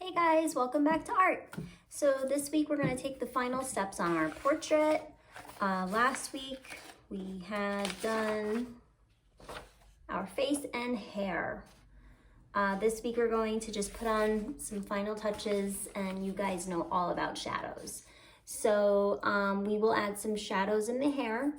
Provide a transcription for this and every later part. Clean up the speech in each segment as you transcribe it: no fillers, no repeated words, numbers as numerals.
Hey guys, welcome back to art. So this week we're going to take the final steps on our portrait. Last week we had done our face and hair. This week we're going to just put on some final touches, and you guys know all about shadows. So we will add some shadows in the hair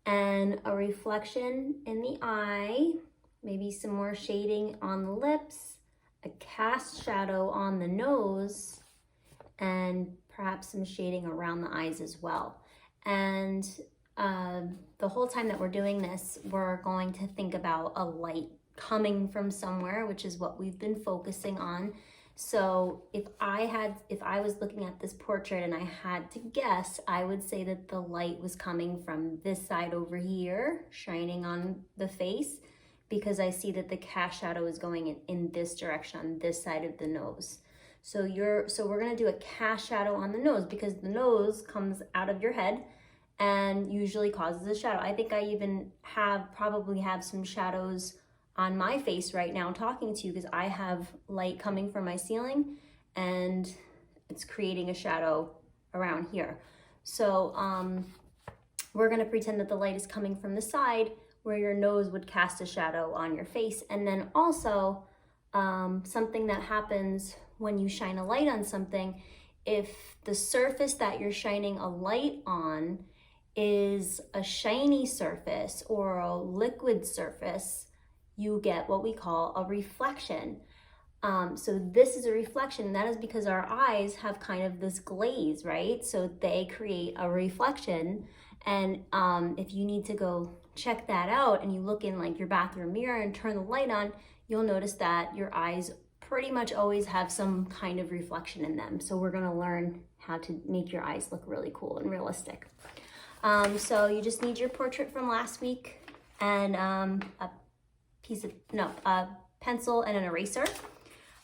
and a reflection in the eye, maybe some more shading on the lips, a cast shadow on the nose, and perhaps some shading around the eyes as well. And the whole time that we're doing this, we're going to think about a light coming from somewhere, which is what we've been focusing on. So if I was looking at this portrait and I had to guess, I would say that the light was coming from this side over here, shining on the face, because I see that the cast shadow is going in this direction on this side of the nose. So we're gonna do a cast shadow on the nose, because the nose comes out of your head and usually causes a shadow. I think I even probably have some shadows on my face right now talking to you, because I have light coming from my ceiling and it's creating a shadow around here. So we're gonna pretend that the light is coming from the side where your nose would cast a shadow on your face. And then also something that happens when you shine a light on something, if the surface that you're shining a light on is a shiny surface or a liquid surface, you get what we call a reflection. So this is a reflection. That is because our eyes have kind of this glaze, right? So they create a reflection. And if you need to go check that out and you look in like your bathroom mirror and turn the light on, you'll notice that your eyes pretty much always have some kind of reflection in them. So we're gonna learn how to make your eyes look really cool and realistic. So you just need your portrait from last week and a pencil and an eraser.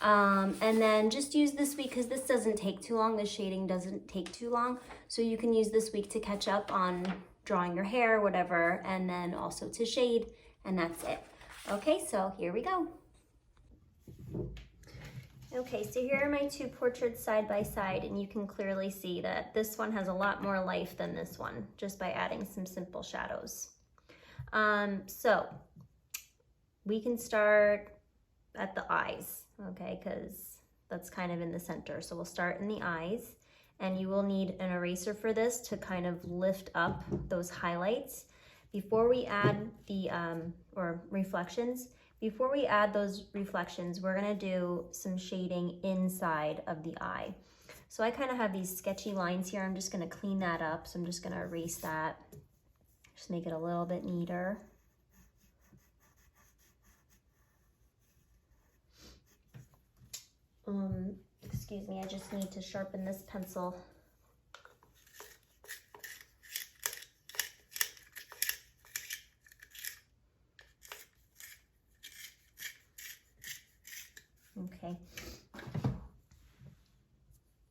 And then just use this week, because this doesn't take too long. The shading doesn't take too long. So you can use this week to catch up on drawing your hair, whatever, and then also to shade, and that's it. Okay, so here we go. Okay, so here are my two portraits side by side, and you can clearly see that this one has a lot more life than this one, just by adding some simple shadows. So we can start at the eyes, okay, because that's kind of in the center. So we'll start in the eyes, and you will need an eraser for this to kind of lift up those highlights. Before we add the, before we add those reflections, we're gonna do some shading inside of the eye. So I kind of have these sketchy lines here. I'm just gonna clean that up. So I'm just gonna erase that, just make it a little bit neater. Excuse me, I just need to sharpen this pencil.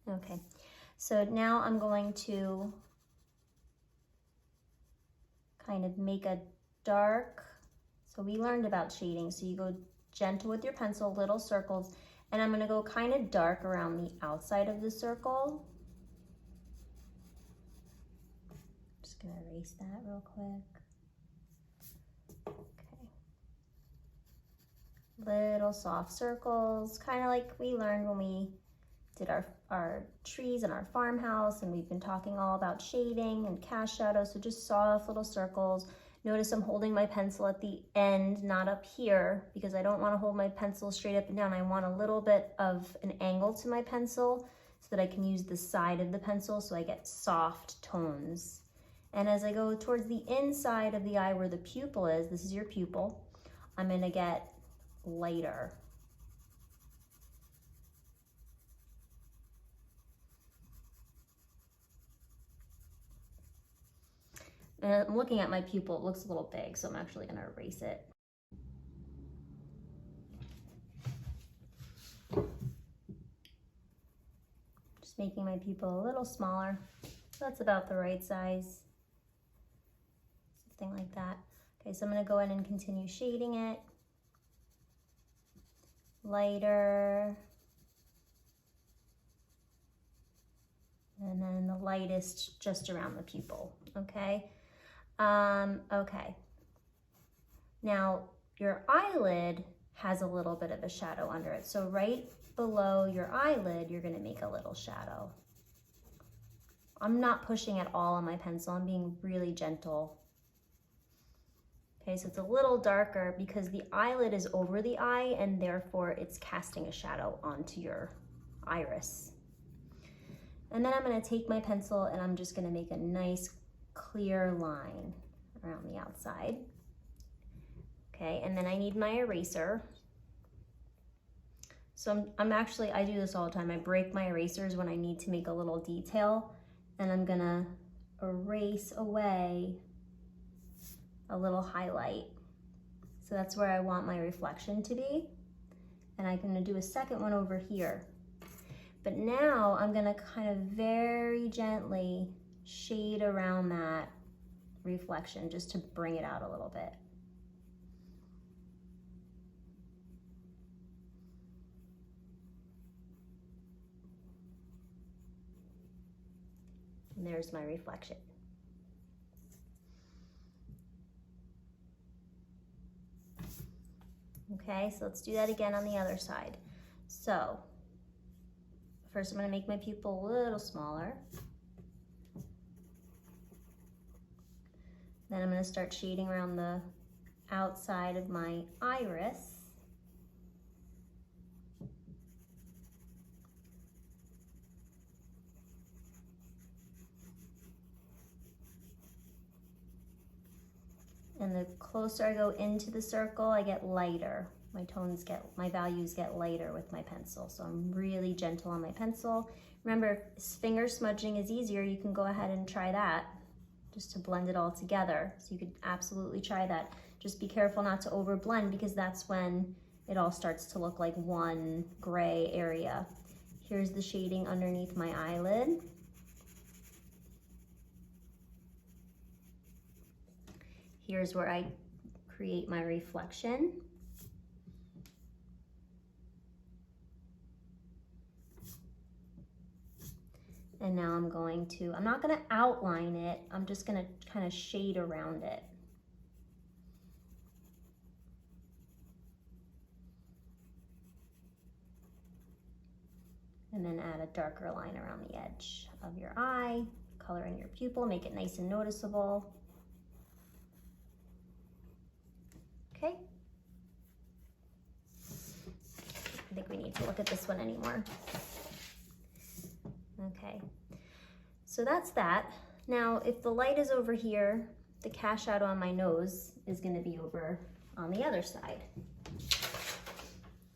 Okay, so now I'm going to kind of make a dark, so we learned about shading, so you go gentle with your pencil, little circles, and I'm gonna go kind of dark around the outside of the circle. Just gonna erase that real quick. Okay. Little soft circles, kind of like we learned when we did our trees in our farmhouse, and we've been talking all about shading and cast shadows, so just soft little circles. Notice I'm holding my pencil at the end, not up here, because I don't want to hold my pencil straight up and down. I want a little bit of an angle to my pencil so that I can use the side of the pencil so I get soft tones. And as I go towards the inside of the eye where the pupil is, this is your pupil, I'm going to get lighter. And I'm looking at my pupil, it looks a little big, so I'm actually gonna erase it. Just making my pupil a little smaller. So that's about the right size. Something like that. Okay, so I'm gonna go in and continue shading it. Lighter. lightest just around the pupil, okay? Okay. Now, your eyelid has a little bit of a shadow under it. So right below your eyelid, you're gonna make a little shadow. I'm not pushing at all on my pencil. I'm being really gentle. Okay, so it's a little darker because the eyelid is over the eye and therefore it's casting a shadow onto your iris. And then I'm gonna take my pencil and I'm just gonna make a nice clear line around the outside. Okay, and then I need my eraser. So I do this all the time. I break my erasers when I need to make a little detail, and I'm gonna erase away a little highlight. So that's where I want my reflection to be. And I'm gonna do a second one over here. But now I'm gonna kind of very gently shade around that reflection just to bring it out a little bit. And there's my reflection. Okay, so let's do that again on the other side. So first I'm going to make my pupil a little smaller. Then I'm going to start shading around the outside of my iris. And the closer I go into the circle, I get lighter. My values get lighter with my pencil. So I'm really gentle on my pencil. Remember, if finger smudging is easier, you can go ahead and try that just to blend it all together. So you could absolutely try that. Just be careful not to over blend because that's when it all starts to look like one gray area. Here's the shading underneath my eyelid. Here's where I create my reflection. And now I'm not gonna outline it, I'm just gonna kind of shade around it. And then add a darker line around the edge of your eye, color in your pupil, make it nice and noticeable. Okay. I think we need to look at this one anymore. Okay, so that's that. Now, if the light is over here, the cast shadow on my nose is going to be over on the other side.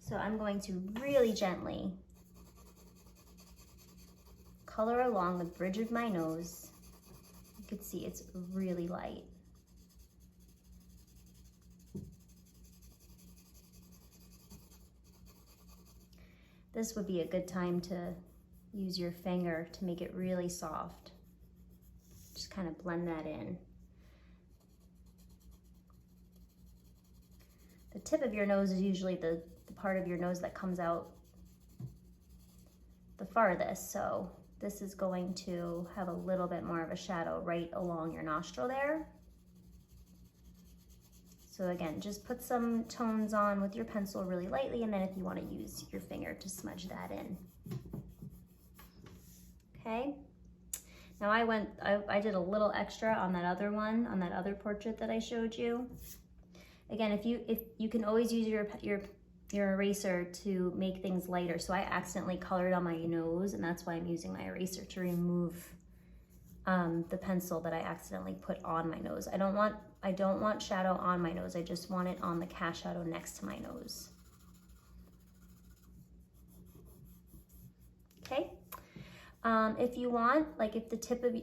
So I'm going to really gently color along the bridge of my nose. You can see it's really light. This would be a good time to use your finger to make it really soft. Just kind of blend that in. The tip of your nose is usually the part of your nose that comes out the farthest, so this is going to have a little bit more of a shadow right along your nostril there. So again, just put some tones on with your pencil really lightly, and then if you want to use your finger to smudge that in. Okay, now I did a little extra on that other one, on that other portrait that I showed you. Again, if you can always use your eraser to make things lighter. So I accidentally colored on my nose, and that's why I'm using my eraser to remove the pencil that I accidentally put on my nose. I don't want shadow on my nose. I just want it on the cast shadow next to my nose. Okay. If you want, like if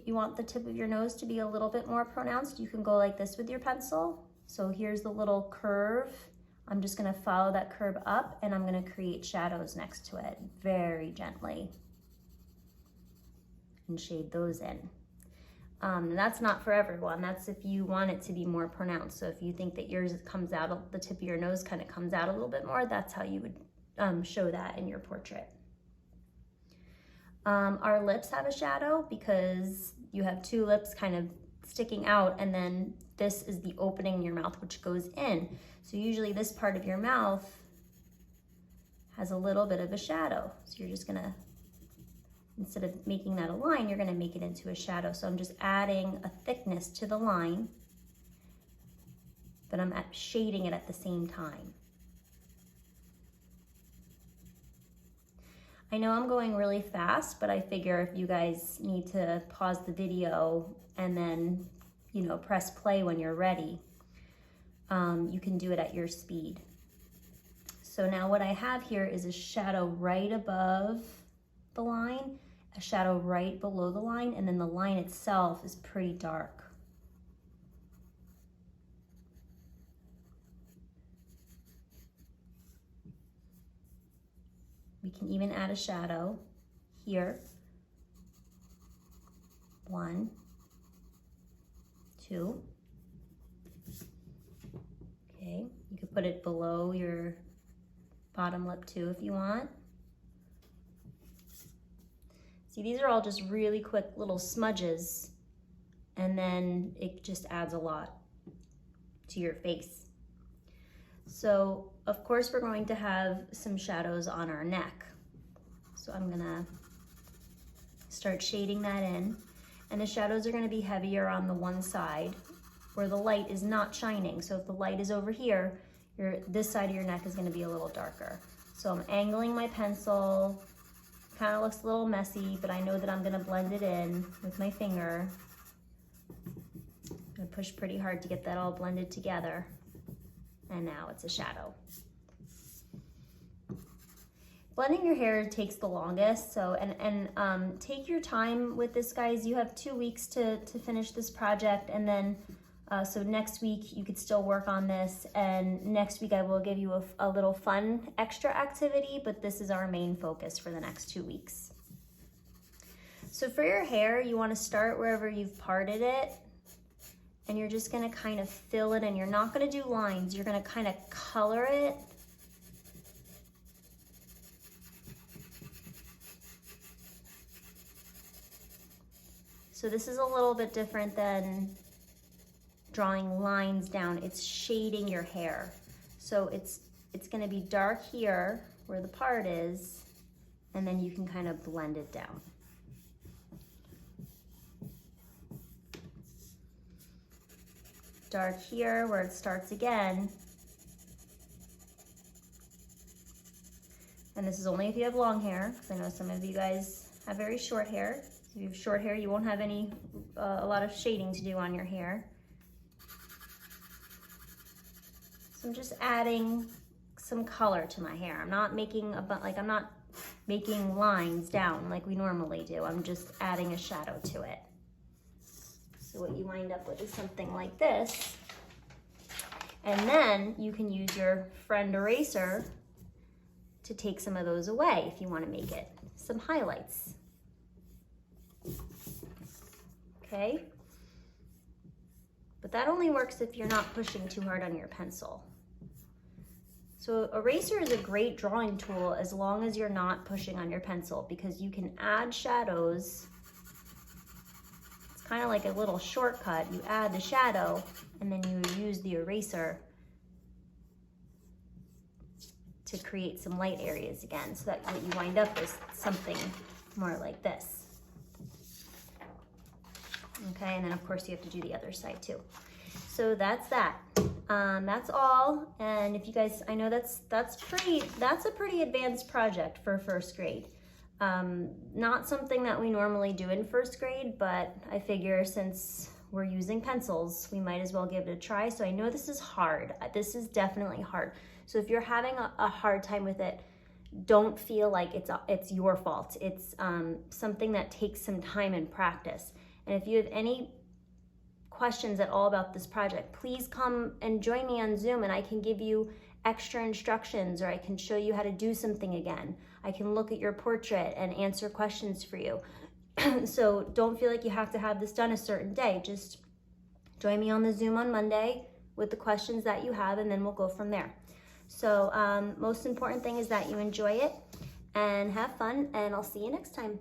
you want the tip of your nose to be a little bit more pronounced, you can go like this with your pencil. So here's the little curve. I'm just gonna follow that curve up, and I'm gonna create shadows next to it very gently and shade those in. And that's not for everyone. That's if you want it to be more pronounced. So if you think that yours comes out, the tip of your nose kind of comes out a little bit more, that's how you would show that in your portrait. Our lips have a shadow because you have two lips kind of sticking out, and then this is the opening in your mouth which goes in. So usually this part of your mouth has a little bit of a shadow. So you're just gonna, instead of making that a line, you're gonna make it into a shadow. So I'm just adding a thickness to the line, but I'm shading it at the same time. I know I'm going really fast, but I figure if you guys need to pause the video and then, you know, press play when you're ready, you can do it at your speed. So now what I have here is a shadow right above the line, a shadow right below the line, and then the line itself is pretty dark. We can even add a shadow here. 1, 2. Okay, you could put it below your bottom lip too if you want. See, these are all just really quick little smudges, and then it just adds a lot to your face. So of course we're going to have some shadows on our neck. So I'm gonna start shading that in, and the shadows are gonna be heavier on the one side where the light is not shining. So if the light is over here, this side of your neck is gonna be a little darker. So I'm angling my pencil. Kind of looks a little messy, but I know that I'm gonna blend it in with my finger. I'm gonna push pretty hard to get that all blended together. And now it's a shadow. Blending your hair takes the longest, so take your time with this, guys. You have 2 weeks to finish this project, and then so next week you could still work on this, and next week I will give you a little fun extra activity, but this is our main focus for the next 2 weeks. So for your hair, you want to start wherever you've parted it, and you're just going to kind of fill it in. You're not going to do lines, you're going to kind of color it. So this is a little bit different than drawing lines down. It's shading your hair. So it's going to be dark here where the part is, and then you can kind of blend it down. Dark here where it starts again. And this is only if you have long hair, because I know some of you guys have very short hair. If you have short hair, you won't have a lot of shading to do on your hair. So I'm just adding some color to my hair. I'm not making I'm not making lines down like we normally do. I'm just adding a shadow to it. So what you wind up with is something like this. And then you can use your friend eraser to take some of those away if you want to make it some highlights. Okay? But that only works if you're not pushing too hard on your pencil. So eraser is a great drawing tool as long as you're not pushing on your pencil, because you can add shadows. It's kind of like a little shortcut. You add the shadow and then you use the eraser to create some light areas again, so that what you wind up is something more like this. Okay, and then of course you have to do the other side too. So that's that. That's all. And if you guys, I know that's a pretty advanced project for first grade. Not something that we normally do in first grade, but I figure since we're using pencils, we might as well give it a try. So I know this is hard. This is definitely hard. So if you're having a hard time with it, don't feel like it's your fault. It's something that takes some time and practice. And if you have any questions at all about this project, please come and join me on Zoom, and I can give you extra instructions, or I can show you how to do something again. I can look at your portrait and answer questions for you. So don't feel like you have to have this done a certain day. Just join me on the Zoom on Monday with the questions that you have, and then we'll go from there. So most important thing is that you enjoy it and have fun, and I'll see you next time.